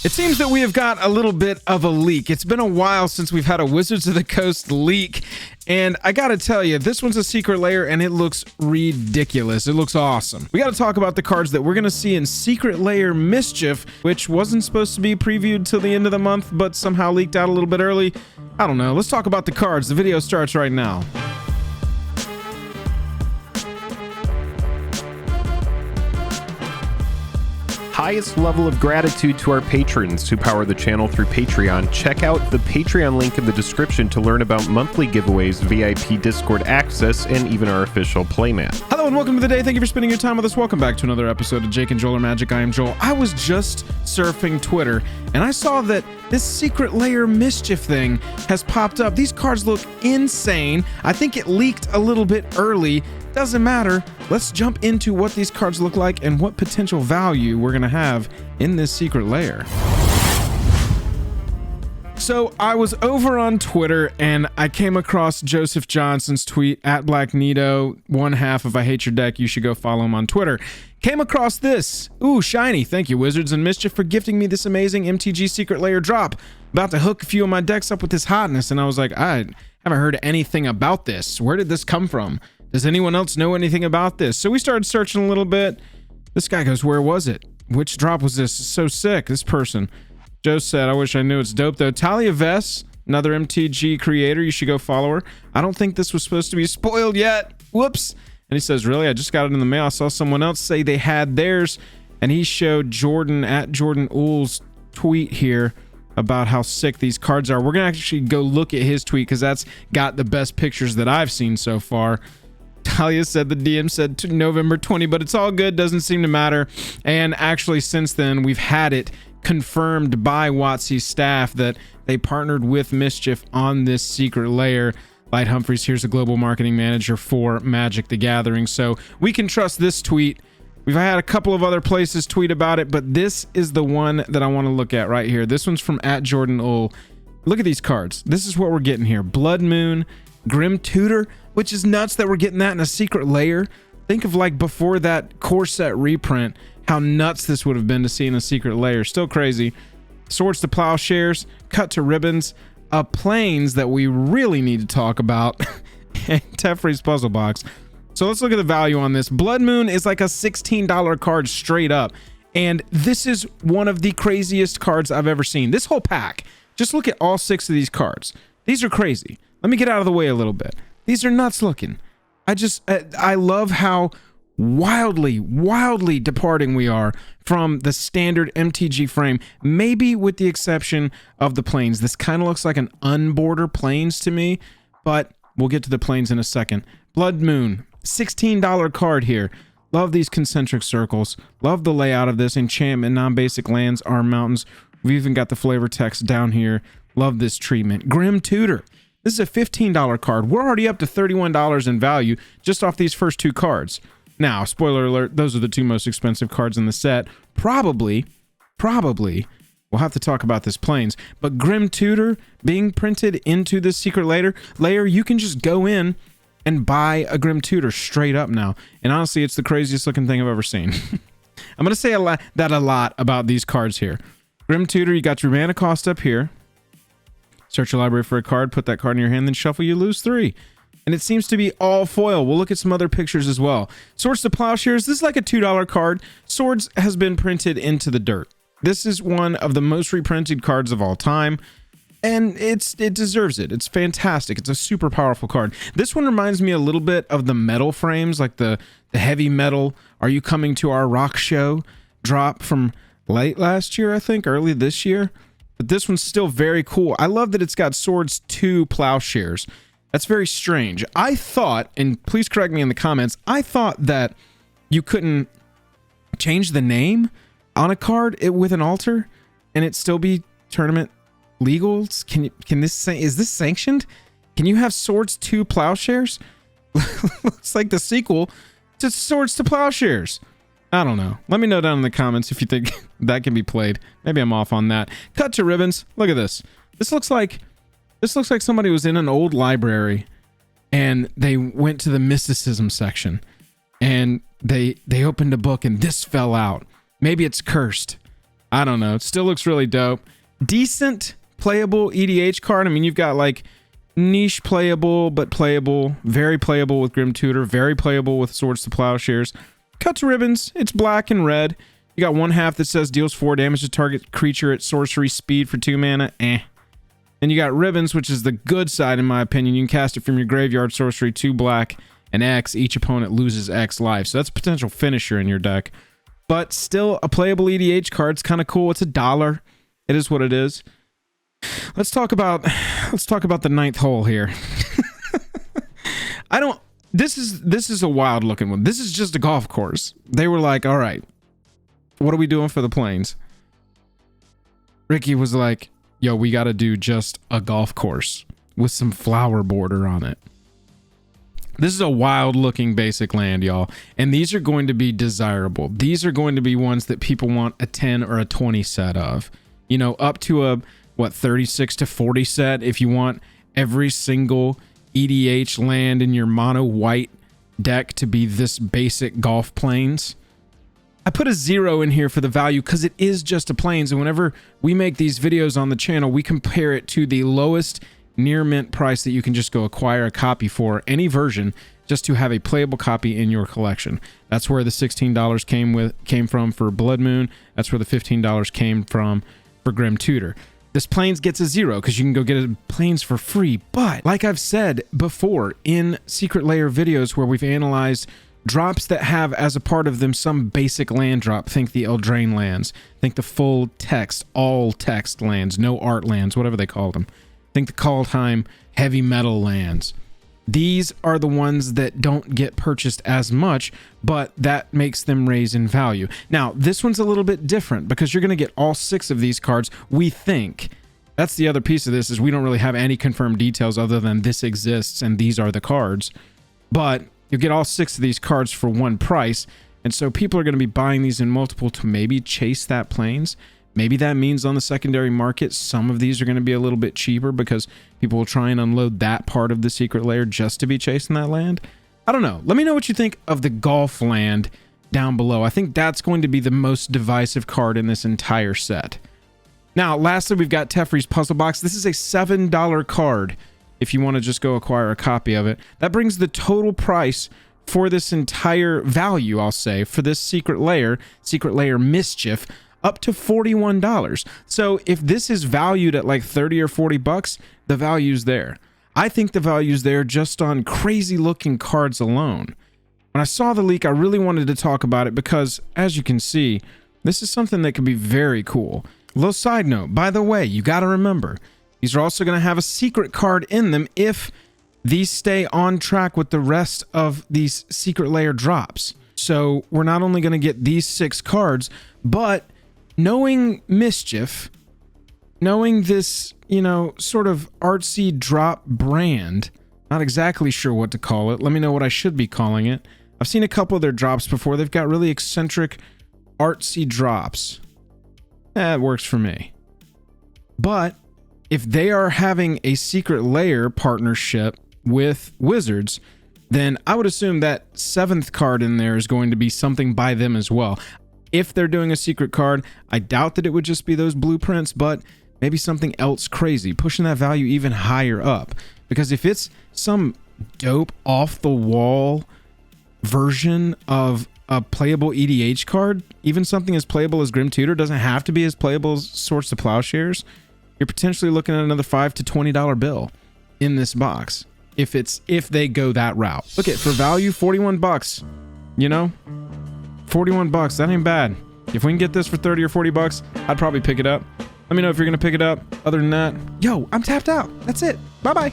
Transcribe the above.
It seems that we have got a little bit of a leak. It's been a while since we've had a Wizards of the Coast leak, and I gotta tell you, this one's a secret layer and it looks ridiculous. It looks awesome. We gotta talk about the cards that we're gonna see in Secret Lair MSCHF, which wasn't supposed to be previewed till the end of the month, but somehow leaked out a little bit early. I don't know. Let's talk about the cards. The video starts right now. Highest level of gratitude to our patrons who power the channel through Patreon. Check out the Patreon link in the description to learn about monthly giveaways, VIP Discord access, and even our official playmat. Hello and welcome to the day. Thank you for spending your time with us. Welcome back to another episode of Jake and Joel Are Magic. I am Joel. I was just surfing Twitter and I saw that this Secret Lair MSCHF thing has popped up. These cards look insane. I think it leaked a little bit early. Doesn't matter. Let's jump into what these cards look like and what potential value we're gonna have in this secret lair. So I was over on Twitter and I came across Joseph Johnson's tweet at Black Nito, one half of I Hate Your Deck. You should go follow him on Twitter. Came across this. Ooh, shiny. Thank you, Wizards and MSCHF, for gifting me this amazing MTG Secret Lair drop. About to hook a few of my decks up with this hotness, and I was like, I haven't heard anything about this. Where did this come from? Does anyone else know anything about this? So we started searching a little bit. This guy goes, where was it? Which drop was this? So sick, this person. Joe said, I wish I knew. It's dope though. Talia Vess, another MTG creator. You should go follow her. I don't think this was supposed to be spoiled yet. Whoops. And he says, really? I just got it in the mail. I saw someone else say they had theirs. And he showed Jordan at Jordan Ull's tweet here about how sick these cards are. We're going to actually go look at his tweet because that's got the best pictures that I've seen so far. Talia said the DM said November 20, but it's all good. Doesn't seem to matter. And actually, since then, we've had it confirmed by WotC's staff that they partnered with MSCHF on this secret layer. Light Humphreys, here's the global marketing manager for Magic the Gathering. So we can trust this tweet. We've had a couple of other places tweet about it, but this is the one that I want to look at right here. This one's from at Jordan Ull. Look at these cards. This is what we're getting here. Blood Moon, Grim Tutor, which is nuts that we're getting that in a secret layer. Think of like before that core set reprint, how nuts this would have been to see in a secret layer. Still crazy. Swords to Plowshares, Cut to Ribbons, Planes that we really need to talk about, and Teferi's Puzzle Box. So let's look at the value on this. Blood Moon is like a $16 card straight up. And this is one of the craziest cards I've ever seen. This whole pack, just look at all 6 of these cards. These are crazy. Let me get out of the way a little bit. These are nuts looking. I love how wildly departing we are from the standard MTG frame, maybe with the exception of the planes. This kind of looks like an unborder planes to me, but we'll get to the planes in a second. Blood Moon, $16 card here. Love these concentric circles. Love the layout of this. Enchantment, non-basic lands, arm mountains. We've even got the flavor text down here. Love this treatment. Grim Tutor. This is a $15 card. We're already up to $31 in value just off these first 2 cards. Now, spoiler alert, those are the 2 most expensive cards in the set. Probably, we'll have to talk about this planes, but Grim Tutor being printed into this secret layer, you can just go in and buy a Grim Tutor straight up now. And honestly, it's the craziest looking thing I've ever seen. I'm going to say a lot about these cards here. Grim Tutor, you got your mana cost up here. Search your library for a card, put that card in your hand, then shuffle, you lose 3. And it seems to be all foil. We'll look at some other pictures as well. Swords to Plowshares, this is like a $2 card. Swords has been printed into the dirt. This is one of the most reprinted cards of all time. And it deserves it. It's fantastic. It's a super powerful card. This one reminds me a little bit of the metal frames, like the heavy metal Are You Coming to Our Rock Show drop from late last year, I think, early this year. But this one's still very cool. I love that it's got Swords to Plowshares. That's very strange. I thought, and please correct me in the comments, I thought that you couldn't change the name on a card with an altar and it still be tournament legal. Is this sanctioned? Can you have Swords to Plowshares? Looks like the sequel to Swords to Plowshares. I don't know. Let me know down in the comments if you think that can be played. Maybe I'm off on that. Cut to Ribbons. Look at this. This looks like somebody was in an old library and they went to the mysticism section and they opened a book and this fell out. Maybe it's cursed. I don't know. It still looks really dope. Decent playable EDH card. I mean, you've got like niche playable, but playable, very playable with Grim Tutor, very playable with Swords to Plowshares. Cuts ribbons. It's black and red. You got one half that says deals 4 damage to target creature at sorcery speed for 2 mana. Then you got ribbons, which is the good side in my opinion. You can cast it from your graveyard sorcery, 2 black and X. Each opponent loses X life. So that's a potential finisher in your deck. But still a playable EDH card. It's kind of cool. It's $1. It is what it is. Let's talk about the 9th hole here. This is a wild looking one. This is just a golf course. They were like, all right, what are we doing for the planes? Ricky was like, yo, we got to do just a golf course with some flower border on it. This is a wild looking basic land, y'all. And these are going to be desirable. These are going to be ones that people want a 10 or a 20 set of. You know, up to a, 36 to 40 set if you want every single EDH land in your mono white deck to be this basic golf plains. I put a 0 in here for the value because it is just a plains, and whenever we make these videos on the channel, we compare it to the lowest near mint price that you can just go acquire a copy for any version just to have a playable copy in your collection. That's where the $16 came from for Blood Moon. That's where the $15 came from for Grim Tutor. This plains gets a 0 because you can go get a plains for free. But like I've said before in Secret Lair videos where we've analyzed drops that have as a part of them some basic land drop, think the Eldraine lands, think the full text, all text lands, no art lands, whatever they call them. Think the Kaldheim heavy metal lands. These are the ones that don't get purchased as much, but that makes them raise in value. Now, this one's a little bit different because you're going to get all 6 of these cards, we think. That's the other piece of this, is we don't really have any confirmed details other than this exists and these are the cards. But you'll get all 6 of these cards for one price, and so people are going to be buying these in multiple to maybe chase that plains. Maybe that means on the secondary market, some of these are going to be a little bit cheaper because people will try and unload that part of the Secret Lair just to be chasing that land. I don't know. Let me know what you think of the golf land down below. I think that's going to be the most divisive card in this entire set. Now, lastly, we've got Teferi's Puzzle Box. This is a $7 card if you want to just go acquire a copy of it. That brings the total price for this entire value, I'll say, for this Secret Lair MSCHF, up to $41. So if this is valued at like 30 or 40 bucks, the value's there. I think the value's there just on crazy looking cards alone. When I saw the leak, I really wanted to talk about it because, as you can see, this is something that could be very cool. A little side note, by the way, you got to remember, these are also going to have a secret card in them if these stay on track with the rest of these Secret Lair drops. So we're not only going to get these 6 cards, but knowing MSCHF, knowing this, you know, sort of artsy drop brand, not exactly sure what to call it. Let me know what I should be calling it. I've seen a couple of their drops before. They've got really eccentric, artsy drops. That works for me. But if they are having a Secret Lair partnership with Wizards, then I would assume that 7th card in there is going to be something by them as well. If they're doing a secret card, I doubt that it would just be those blueprints, but maybe something else crazy, pushing that value even higher up. Because if it's some dope off-the-wall version of a playable EDH card, even something as playable as Grim Tutor doesn't have to be as playable as Swords to Plowshares, you're potentially looking at another $5 to $20 bill in this box. If they go that route. Look at, for value, 41 bucks, you know? 41 bucks, that ain't bad. If we can get this for 30 or 40 bucks, I'd probably pick it up. Let me know if you're gonna pick it up. Other than that, yo, I'm tapped out. That's it. Bye-bye.